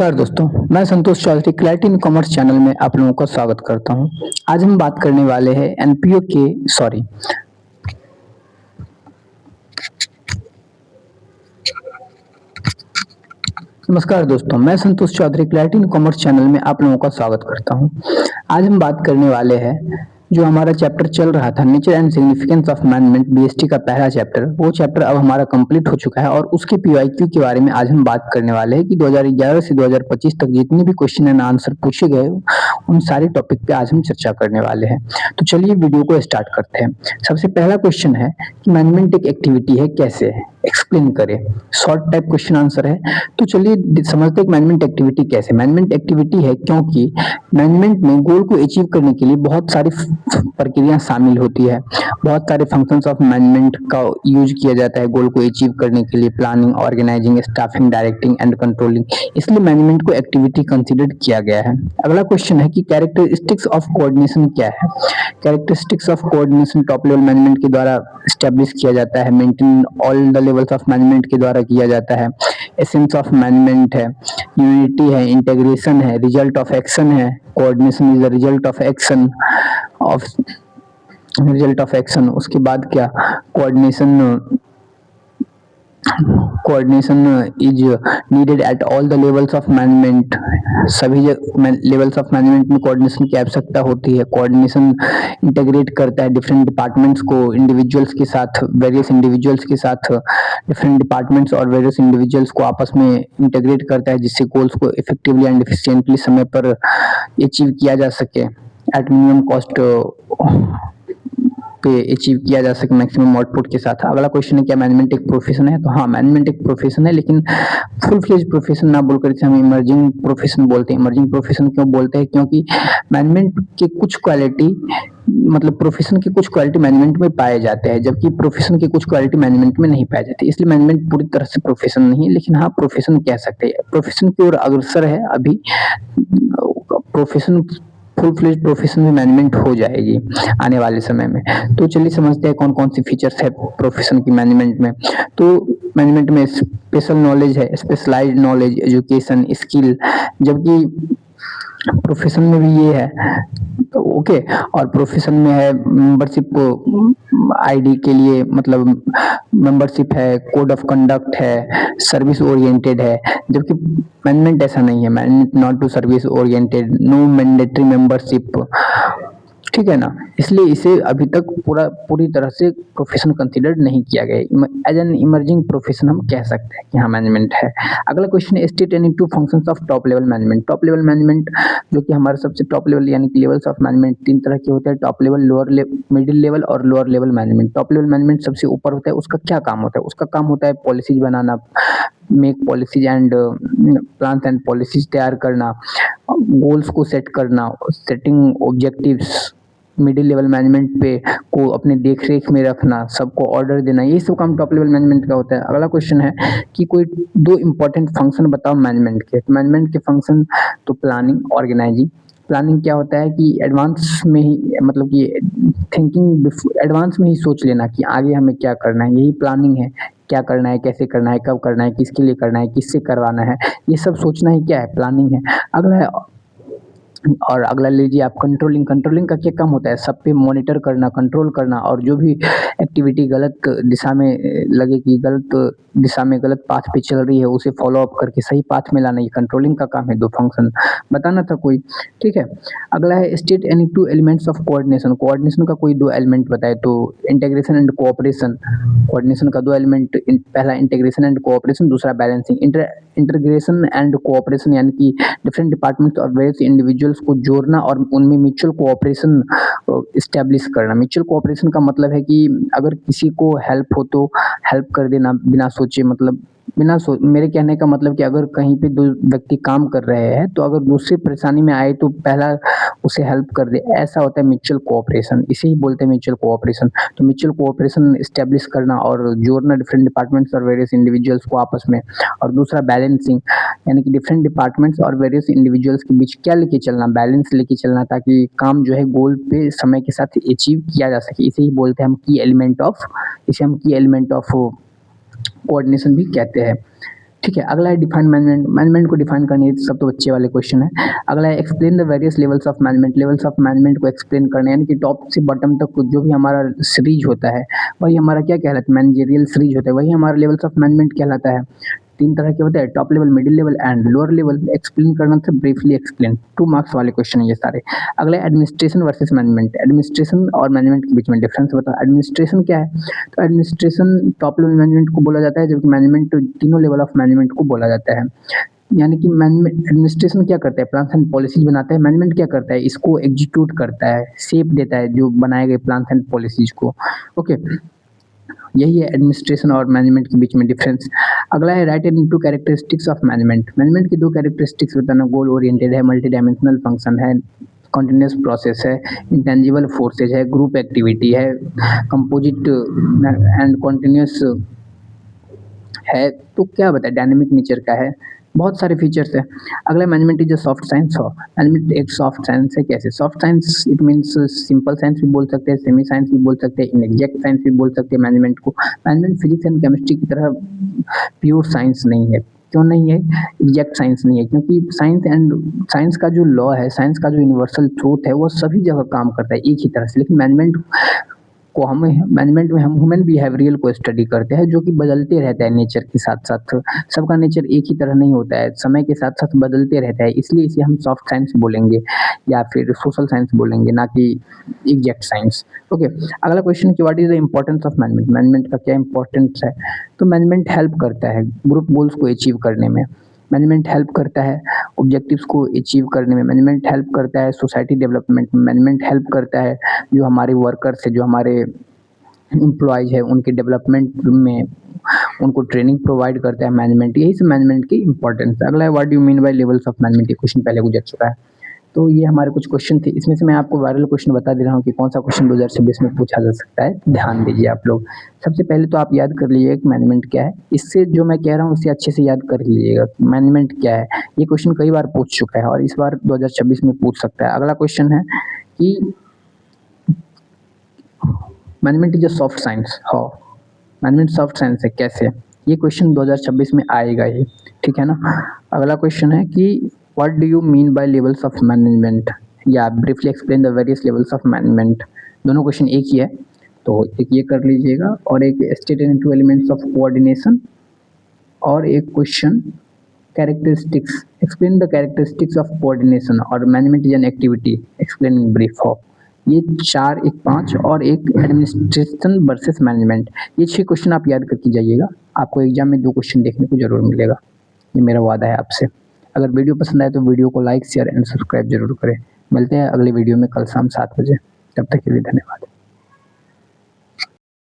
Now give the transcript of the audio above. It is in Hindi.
नमस्कार दोस्तों, मैं Santosh Chaudhary clarity in commerce channel में आप लोगों का स्वागत करता हूं। आज हम बात करने वाले हैं एनपीओ के सॉरी नमस्कार दोस्तों, मैं Santosh Chaudhary clarity in commerce channel में आप लोगों का स्वागत करता हूं। आज हम बात करने वाले हैं जो हमारा चैप्टर चल रहा था nature and significance of management BST का पहला चैप्टर, वो चैप्टर अब हमारा कंप्लीट हो चुका है और उसके पीवाईक्यू के बारे में आज हम बात करने वाले हैं कि 2011 से 2025 तक जितने भी क्वेश्चन एंड आंसर पूछे गए उन सारे टॉपिक पे आज हम चर्चा करने वाले हैं। तो चलिए वीडियो को स्टार्ट करते हैं। सबसे पहला क्वेश्चन है कि मैनेजमेंट एक एक्टिविटी है, कैसे है, एक्सप्लेन करें। शॉर्ट टाइप क्वेश्चन आंसर है। तो चलिए समझते हैं कि मैनेजमेंट एक्टिविटी कैसे। मैनेजमेंट एक्टिविटी है क्योंकि मैनेजमेंट में गोल को अचीव करने के लिए बहुत सारी प्रक्रिया शामिल होती है, बहुत सारे फंक्शंस ऑफ मैनेजमेंट का यूज किया जाता है गोल को अचीव करने के लिए। Planning, organising, staffing, directing and controlling, इसलिए मैनेजमेंट को एक्टिविटी कंसीडर किया गया है। अगला क्वेश्चन है कि कैरेक्टरिस्टिक्स ऑफ कोऑर्डिनेशन क्या है। Characteristics of coordination top level management के द्वारा स्टैब्लिश किया जाता है, maintain all the levels of management के द्वारा किया जाता है। एसेंस ऑफ मैनेजमेंट है, यूनिटी है, इंटीग्रेशन है, रिजल्ट ऑफ एक्शन है। Coordination is the result of action. उसके बाद क्या, coordination is needed at all the levels of management. सभी लेवल्स ऑफ मैनेजमेंट में कोऑर्डिनेशन की आवश्यकता होती है। कोऑर्डिनेशन इंटीग्रेट करता है डिफरेंट डिपार्टमेंट्स को, इंडिविजुअल्स के साथ, वेरियस इंडिविजुअल्स के साथ, डिफरेंट डिपार्टमेंट्स और वेरियस इंडिविजुअल्स को आपस में इंटीग्रेट करता है जिससे गोल्स को इफेक्टिवली एंड एफिशिएंटली समय पर अचीव किया जा सके, एट मिनिमम कॉस्ट पे अचीव किया जा सके मैक्सिमम आउटपुट के साथ। अगला क्वेश्चन है क्या मैनेजमेंट एक प्रोफेशन है। तो हाँ, मैनेजमेंट एक प्रोफेशन है, लेकिन फुल फ्लेज प्रोफेशन ना बोलकर इसे हम इमर्जिंग प्रोफेशन बोलते हैं। इमर्जिंग प्रोफेशन क्यों बोलते हैं, क्योंकि मैनेजमेंट के कुछ क्वालिटी मतलब प्रोफेशन की कुछ क्वालिटी मैनेजमेंट में पाए जाते हैं, जबकि प्रोफेशन की कुछ क्वालिटी मैनेजमेंट में नहीं पाए जाती। इसलिए मैनेजमेंट पूरी तरह से प्रोफेशन नहीं है, लेकिन हाँ प्रोफेशन कह सकते हैं। प्रोफेशन की ओर अग्रसर है अभी। प्रोफेशन फुल फ्लेज प्रोफेशन में मैनेजमेंट हो जाएगी आने वाले समय में। तो चलिए समझते हैं कौन कौन सी फीचर्स है प्रोफेशन की मैनेजमेंट में। तो मैनेजमेंट में स्पेशल नॉलेज है, स्पेशलाइज्ड नॉलेज, एजुकेशन, स्किल, जबकि प्रोफेशन में भी ये है। तो ओके, और प्रोफेशन में है मेंबरशिप आईडी के लिए, मतलब मेंबरशिप है, कोड ऑफ कंडक्ट है, सर्विस ओरिएंटेड है, जबकि मैनेजमेंट ऐसा नहीं है। Management not to service oriented, no mandatory membership, ठीक है ना। इसलिए इसे अभी तक पूरी तरह से प्रोफेशन कंसीडर नहीं किया गया। एज एन इमर्जिंग प्रोफेशन हम कह सकते हैं कि हाँ मैनेजमेंट है। अगला क्वेश्चन है state any two functions of top level management. Top level management जो कि हमारा सबसे टॉप लेवल यानी कि लेवल्स ऑफ मैनेजमेंट तीन तरह के होते हैं, टॉप लेवल, मिडिल लेवल और lower level management. Top level management सबसे ऊपर होता है, उसका क्या काम होता है, उसका काम होता है policies banana, make policies and plans and policies तैयार करना, गोल्स को सेट करना, setting objectives. Middle level management पे को अपने देख रेख में रखना, सबको ऑर्डर देना, ये सब काम टॉप लेवल मैनेजमेंट का होता है। अगला क्वेश्चन है कि कोई दो इंपॉर्टेंट फंक्शन बताओ मैनेजमेंट के। तो मैनेजमेंट के फंक्शन तो प्लानिंग, ऑर्गेनाइजिंग। प्लानिंग क्या होता है कि एडवांस में ही, मतलब कि थिंकिंग एडवांस में ही सोच लेना कि आगे हमें क्या करना है, यही प्लानिंग है। क्या करना है, कैसे करना है, कब करना है, किसके लिए करना है, किससे करवाना है, ये सब सोचना ही क्या है, प्लानिंग है। अगला है और अगला लीजिए आप कंट्रोलिंग। कंट्रोलिंग का क्या काम होता है, सब पे मॉनिटर करना, कंट्रोल करना, और जो भी एक्टिविटी गलत दिशा में लगे कि गलत दिशा में, गलत पाथ पे चल रही है, उसे फॉलो अप करके सही पाथ में लाना, ये कंट्रोलिंग का काम है। दो फंक्शन बताना था कोई, ठीक है। अगला है state any two elements of coordination. Coordination का कोई दो एलिमेंट बताए। तो इंटीग्रेशन एंड कोऑपरेशन। कोऑर्डिनेशन का दो एलिमेंट, पहला इंटीग्रेशन एंड कोऑपरेशन, दूसरा बैलेंसिंग। इंटीग्रेशन एंड कोऑपरेशन यानी कि डिफरेंट डिपार्टमेंट्स और वेरियस इंडिविजुअल्स को जोड़ना और उनमें म्यूचुअल कोऑपरेशन इस्टेब्लिश करना। म्यूचुअल कोऑपरेशन का मतलब है कि अगर किसी को हेल्प हो तो हेल्प कर देना बिना सोचे, मतलब मेरे कहने का मतलब कि अगर कहीं पे दो व्यक्ति काम कर रहे हैं तो अगर दूसरी परेशानी में आए तो पहला उसे हेल्प कर दे, ऐसा होता है म्यूचुअल कोऑपरेशन। इसे ही बोलते हैं म्यूचुअल कोऑपरेशन। तो म्यूचुअल कोऑपरेशन इस्टेब्लिश करना और जोड़ना डिफरेंट डिपार्टमेंट्स और वेरियस इंडिविजुअल्स को आपस में। और दूसरा बैलेंसिंग, यानी कि डिफरेंट डिपार्टमेंट्स और वेरियस इंडिविजुअल्स के बीच क्या लेके चलना, बैलेंस लेके चलना, ताकि काम जो है गोल पे समय के साथ अचीव किया जा सके। इसे ही बोलते हैं हम की एलिमेंट ऑफ कोऑर्डिनेशन भी कहते हैं। ठीक है। अगला है डिफाइन मैनेजमेंट। मैनेजमेंट को डिफाइन करनी है, सब तो बच्चे वाले क्वेश्चन है। अगला है explain the various levels of management. Levels of management को एक्सप्लेन करना है, यानी कि टॉप से बॉटम तक जो भी हमारा सीरीज होता है वही हमारा क्या कहलाता है, मैनेजरियल सीरीज होता है, वही हमारा लेवल्स ऑफ मैनेजमेंट कहलाता है। 3 तरह के होते हैं, top level, middle level and lower level. Explain करना से ब्रीफली एक्सप्लेन, 2 मार्क्स वाले क्वेश्चन है ये सारे। अगला एडमिनिस्ट्रेशन वर्सेस मैनेजमेंट। एडमिनिस्ट्रेशन और मैनेजमेंट के बीच में डिफरेंस बताओ। एडमिनिस्ट्रेशन क्या है? तो एडमिनिस्ट्रेशन टॉप लेवल मैनेजमेंट को बोला जाता है, जबकि मैनेजमेंट तीनों लेवल ऑफ मैनेजमेंट को बोला जाता है। यानी कि मैनेजमेंट, एडमिनिस्ट्रेशन क्या करता है, प्लान्स एंड पॉलिसीज बनाता है। मैनेजमेंट क्या करता है, इसको एग्जीक्यूट करता है, शेप देता है जो बनाए गए प्लान्स एंड पॉलिसीज को। ओके, यही है एडमिनिस्ट्रेशन और मैनेजमेंट के बीच में डिफरेंस। अगला है right in 2 characteristics of management. Management की 2 कैरेक्टरिस्टिक्स बताना, गोल ओरिएंटेड है, मल्टी डायमेंशनल फंक्शन है, कंटिन्यूस प्रोसेस है, इंटेंजिबल फोर्सेज है, ग्रुप एक्टिविटी है, कंपोजिट एंड कंटिन्यूस है। तो क्या बताए, डायनेमिक नेचर का है, बहुत सारे फीचर्स है। अगला management is a soft science. हो, मैनेजमेंट एक सॉफ्ट साइंस है। कैसे soft science? It means simple science भी बोल सकते हैं, सेमी साइंस भी बोल सकते हैं, इनएग्जैक्ट साइंस भी बोल सकते हैं मैनेजमेंट को। मैनेजमेंट फिजिक्स एंड केमिस्ट्री की तरह प्योर साइंस नहीं है। क्यों नहीं है? एग्जैक्ट साइंस नहीं है, क्योंकि साइंस का जो लॉ है, साइंस का जो यूनिवर्सल ट्रूथ है, वो सभी जगह काम करता है एक ही तरह से। लेकिन मैनेजमेंट में हम ह्यूमन बिहेवियरल को स्टडी करते हैं, जो कि बदलते रहता है नेचर के साथ साथ। सबका नेचर एक ही तरह नहीं होता है, समय के साथ साथ बदलते रहता है, इसलिए इसे हम सॉफ्ट साइंस बोलेंगे या फिर सोशल साइंस बोलेंगे, ना कि एग्जैक्ट साइंस। ओके, अगला क्वेश्चन कि what is the importance of management. Management का क्या इंपॉर्टेंस है? तो मैनेजमेंट हेल्प करता है ग्रुप गोल्स को अचीव करने में। मैनेजमेंट हेल्प करता है ऑब्जेक्टिव्स को अचीव करने में। मैनेजमेंट हेल्प करता है सोसाइटी डेवलपमेंट में। मैनेजमेंट हेल्प करता है जो हमारे वर्कर्स है, जो हमारे एम्प्लॉयज़ है, उनके डेवलपमेंट में उनको ट्रेनिंग प्रोवाइड करता है मैनेजमेंट। यही सब मैनेजमेंट की इंपॉर्टेंस है। अगला है what do you mean by levels of management. ये क्वेश्चन पहले गुजर चुका है। तो ये हमारे कुछ क्वेश्चन थे, इसमें से मैं आपको वायरल क्वेश्चन बता दे रहा हूँ कि कौन सा क्वेश्चन 2026 में पूछा जा सकता है। ध्यान दीजिए आप लोग। सबसे पहले तो आप याद कर लीजिए कि मैनेजमेंट क्या है। इससे जो मैं कह रहा हूँ उससे अच्छे से याद कर लीजिएगा मैनेजमेंट क्या है। ये क्वेश्चन कई बार पूछ चुका है और इस बार 2026 में पूछ सकता है। अगला क्वेश्चन है कि management is a soft science. How management soft science है, कैसे? ये क्वेश्चन 2026 में आएगा ही, ठीक है ना। अगला क्वेश्चन है कि what do you mean by levels of management, या briefly explain the various levels of management. दोनों क्वेश्चन एक ही है, तो एक ये कर लीजिएगा और एक state and 2 elements of coordination, और एक question characteristics, explain the characteristics of coordination, और management is an activity, explain in brief. हो, ये 4, एक 5 और एक एडमिनिस्ट्रेशन वर्सेस मैनेजमेंट। ये 6 क्वेश्चन आप याद करके जाइएगा, आपको एग्जाम में 2 क्वेश्चन देखने को जरूर मिलेगा, ये मेरा वादा है आपसे। अगर वीडियो पसंद आए तो वीडियो को लाइक, शेयर एंड सब्सक्राइब जरूर करें। मिलते हैं अगले वीडियो में कल शाम 7 बजे, तब तक के लिए धन्यवाद।